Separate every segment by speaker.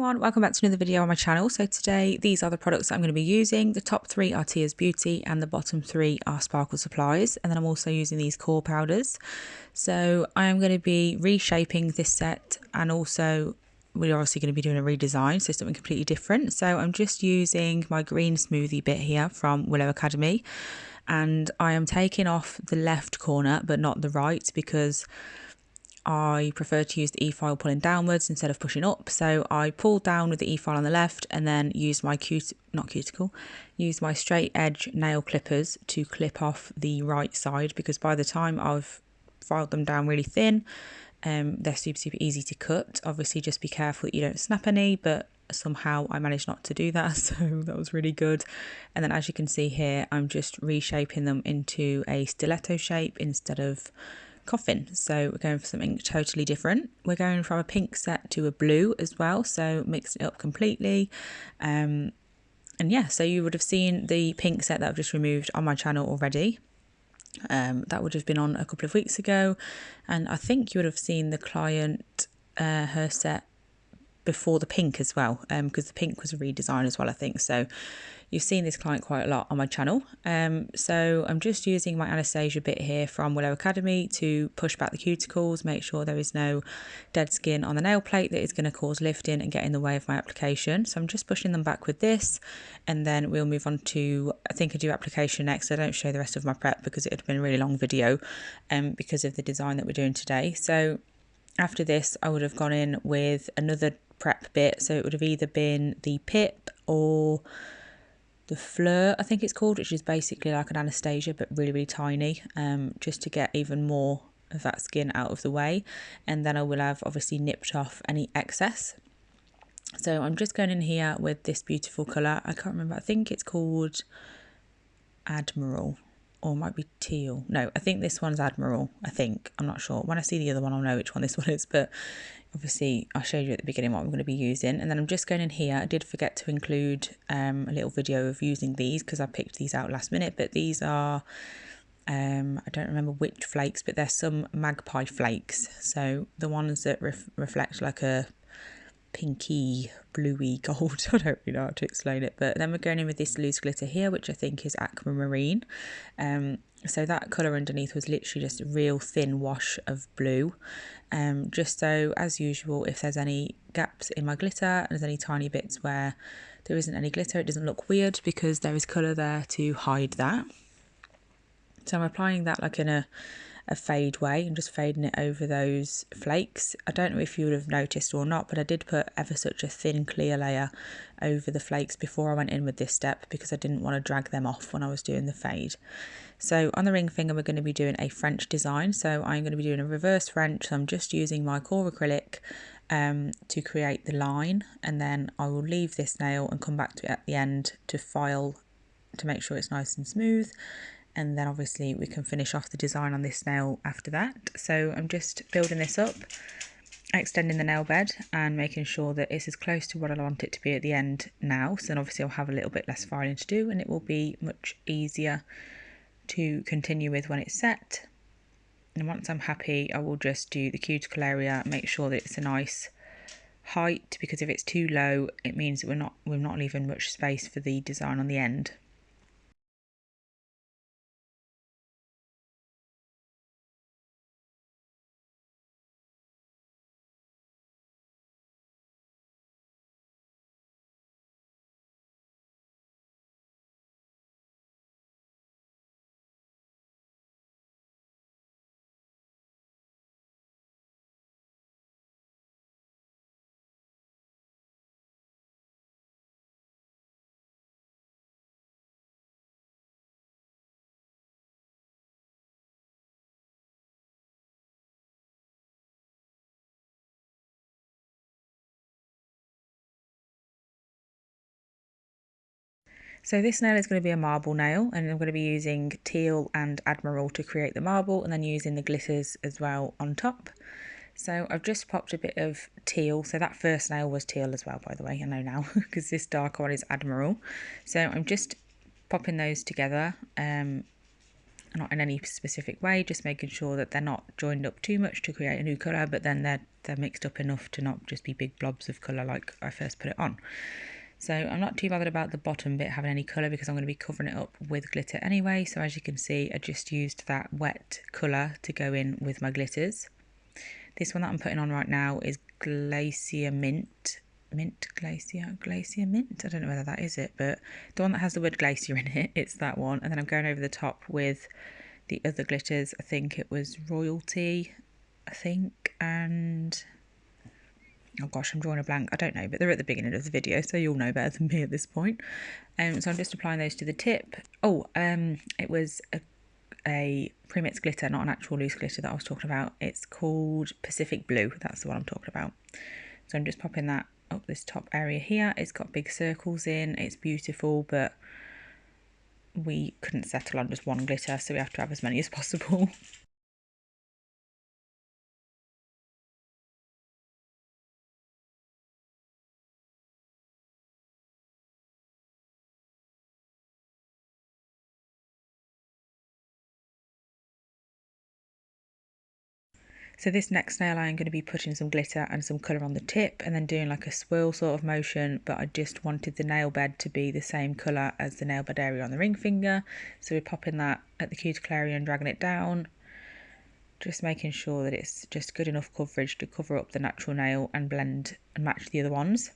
Speaker 1: everyone, welcome back to another video on my channel. So today these are the products that I'm going to be using. The top three are Tia's Beauty and the bottom three are Sparkle Supplies, and then I'm also using these core powders. So I am going to be reshaping this set, and also we're obviously going to be doing a redesign, so something completely different. So I'm just using my green smoothie bit here from Willow Academy, and I am taking off the left corner but not the right because I prefer to use the e-file pulling downwards instead of pushing up. So I pulled down with the e-file on the left and then used my use my straight edge nail clippers to clip off the right side, because by the time I've filed them down really thin, they're super easy to cut. Obviously just be careful that you don't snap any, but somehow I managed not to do that, so that was really good. And then as you can see here, I'm just reshaping them into a stiletto shape instead of coffin. So we're going for something totally different. We're going from a pink set to a blue as well, so mixing it up completely. And yeah, so you would have seen the pink set that I've just removed on my channel already. That would have been on a couple of weeks ago, and I think you would have seen the client her set before the pink as well, because the pink was a redesign as well, I think. So you've seen this client quite a lot on my channel. So I'm just using my Anastasia bit here from Willow Academy to push back the cuticles, make sure there is no dead skin on the nail plate that is going to cause lifting and get in the way of my application. So I'm just pushing them back with this, and then we'll move on to, I think I do application next. I don't show the rest of my prep because it had been a really long video because of the design that we're doing today. So after this, I would have gone in with another prep bit. So it would have either been the Pip or the Fleur, I think it's called, which is basically like an Anastasia but really tiny, just to get even more of that skin out of the way. And then I will have obviously nipped off any excess. So I'm just going in here with this beautiful colour. I can't remember, I think it's called Admiral, or it might be teal. No, I think this one's Admiral, I think. I'm not sure. When I see the other one, I'll know which one this one is, but obviously I showed you at the beginning what I'm going to be using. And then I'm just going in here. I did forget to include a little video of using these because I picked these out last minute, but these are, I don't remember which flakes, but they're some magpie flakes. So the ones that reflect like a pinky bluey gold. I don't really know how to explain it. But then we're going in with this loose glitter here, which I think is aquamarine. So that colour underneath was literally just a real thin wash of blue. Just so, as usual, if there's any gaps in my glitter and there's any tiny bits where there isn't any glitter, it doesn't look weird because there is colour there to hide that. So I'm applying that like in a fade way and just fading it over those flakes. I don't know if you would have noticed or not, but I did put ever such a thin clear layer over the flakes before I went in with this step because I didn't want to drag them off when I was doing the fade. So on the ring finger, we're going to be doing a French design. So I'm going to be doing a reverse French. So I'm just using my core acrylic to create the line, and then I will leave this nail and come back to it at the end to file to make sure it's nice and smooth. And then obviously we can finish off the design on this nail after that. So I'm just building this up, extending the nail bed and making sure that it's as close to what I want it to be at the end now. So then obviously I'll have a little bit less filing to do and it will be much easier to continue with when it's set. And once I'm happy, I will just do the cuticle area, make sure that it's a nice height, because if it's too low, it means that we're not leaving much space for the design on the end. So this nail is going to be a marble nail, and I'm going to be using teal and Admiral to create the marble, and then using the glitters as well on top. So I've just popped a bit of teal. So that first nail was teal as well, by the way, I know now, because this darker one is Admiral. So I'm just popping those together not in any specific way, just making sure that they're not joined up too much to create a new colour, but then they're mixed up enough to not just be big blobs of colour like I first put it on. So I'm not too bothered about the bottom bit having any colour because I'm going to be covering it up with glitter anyway. So as you can see, I just used that wet colour to go in with my glitters. This one that I'm putting on right now is Glacier Mint. Glacier Mint? I don't know whether that is it, but the one that has the word glacier in it, it's that one. And then I'm going over the top with the other glitters. I think it was Royalty, and oh gosh, I'm drawing a blank. I don't know, but they're at the beginning of the video, so you'll know better than me at this point. So I'm just applying those to the tip. It was a pre-mixed glitter, not an actual loose glitter that I was talking about. It's called Pacific Blue. That's the one I'm talking about. So I'm just popping that up this top area here. It's got big circles in. It's beautiful, but we couldn't settle on just one glitter, so we have to have as many as possible. So this next nail I'm going to be putting some glitter and some colour on the tip and then doing like a swirl sort of motion, but I just wanted the nail bed to be the same colour as the nail bed area on the ring finger. So we're popping that at the cuticle area and dragging it down, just making sure that it's just good enough coverage to cover up the natural nail and blend and match the other ones.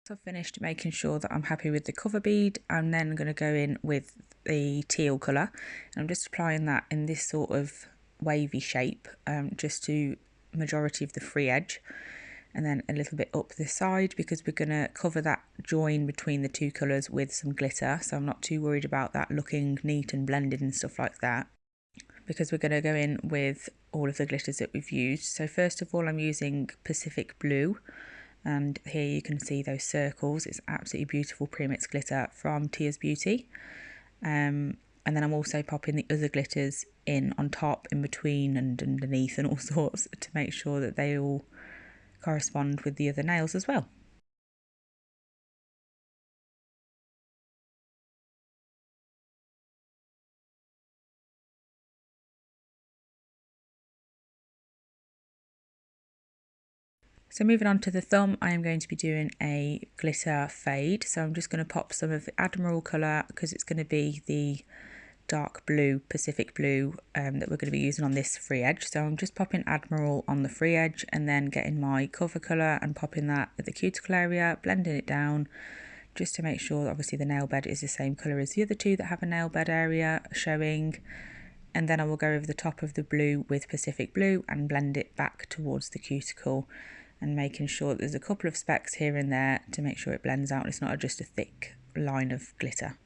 Speaker 1: So I've finished making sure that I'm happy with the cover bead. I'm then going to go in with the teal colour, and I'm just applying that in this sort of wavy shape, just to majority of the free edge, and then a little bit up this side because we're going to cover that join between the two colours with some glitter, so I'm not too worried about that looking neat and blended and stuff like that, because we're going to go in with all of the glitters that we've used. So first of all, I'm using Pacific Blue, and here you can see those circles. It's absolutely beautiful pre-mixed glitter from Tears Beauty. And then I'm also popping the other glitters in on top, in between and underneath and all sorts, to make sure that they all correspond with the other nails as well. So moving on to the thumb, I am going to be doing a glitter fade. So I'm just going to pop some of the Admiral colour because it's going to be the dark blue, Pacific Blue, that we're going to be using on this free edge. So I'm just popping Admiral on the free edge and then getting my cover colour and popping that at the cuticle area, blending it down just to make sure that obviously the nail bed is the same colour as the other two that have a nail bed area showing. And then I will go over the top of the blue with Pacific Blue and blend it back towards the cuticle, and making sure that there's a couple of specks here and there to make sure it blends out and it's not just a thick line of glitter.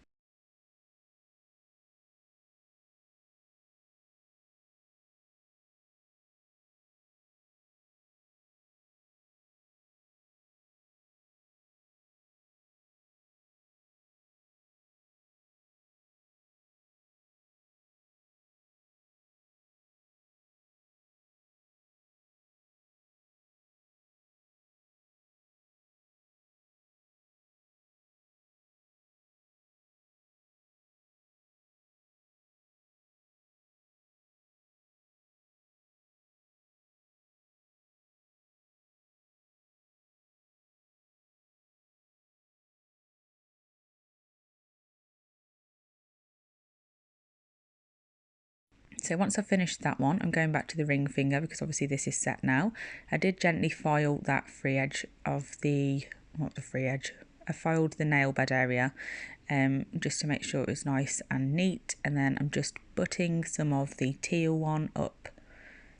Speaker 1: So once I've finished that one, I'm going back to the ring finger because obviously this is set now. I did gently file that free edge of the, not the free edge, I filed the nail bed area just to make sure it was nice and neat. And then I'm just butting some of the teal one up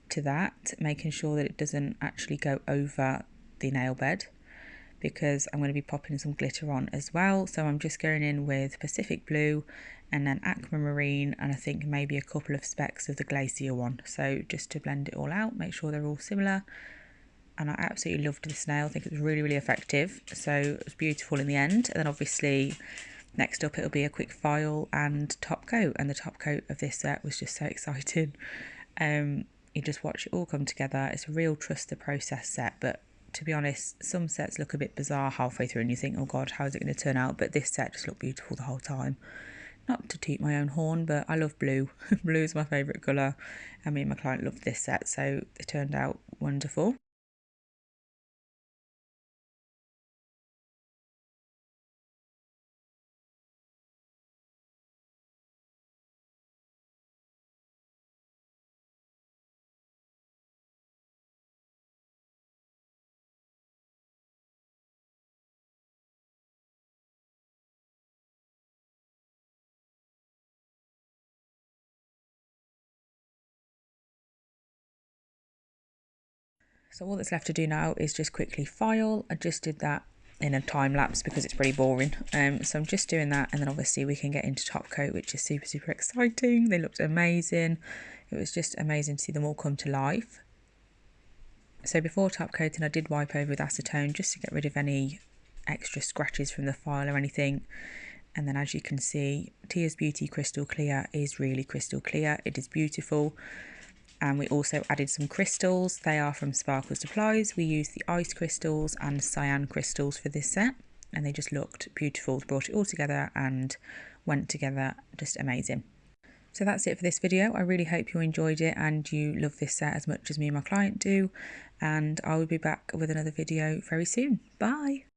Speaker 1: to that, making sure that it doesn't actually go over the nail bed, because I'm going to be popping some glitter on as well. So I'm just going in with Pacific Blue and then Aquamarine, and I think maybe a couple of specks of the Glacier one. So just to blend it all out, make sure they're all similar. And I absolutely loved this nail. I think it was really, really effective. So it was beautiful in the end. And then obviously next up it'll be a quick file and top coat. And the top coat of this set was just so exciting. You just watch it all come together. It's a real trust the process set, but to be honest, some sets look a bit bizarre halfway through and you think, oh God, how is it going to turn out? But this set just looked beautiful the whole time. Not to toot my own horn, but I love blue. Blue is my favourite colour, and me and my client loved this set, so it turned out wonderful. So all that's left to do now is just quickly file. I just did that in a time lapse because it's pretty boring. So I'm just doing that, and then obviously we can get into top coat, which is super exciting. They looked amazing. It was just amazing to see them all come to life. So before top coating, I did wipe over with acetone just to get rid of any extra scratches from the file or anything. And then as you can see, Tia's Beauty Crystal Clear is really crystal clear. It is beautiful. And we also added some crystals. They are from Sparkle Supplies. We used the ice crystals and cyan crystals for this set, and they just looked beautiful. Brought it all together and went together just amazing. So that's it for this video. I really hope you enjoyed it and you love this set as much as me and my client do. And I will be back with another video very soon. Bye!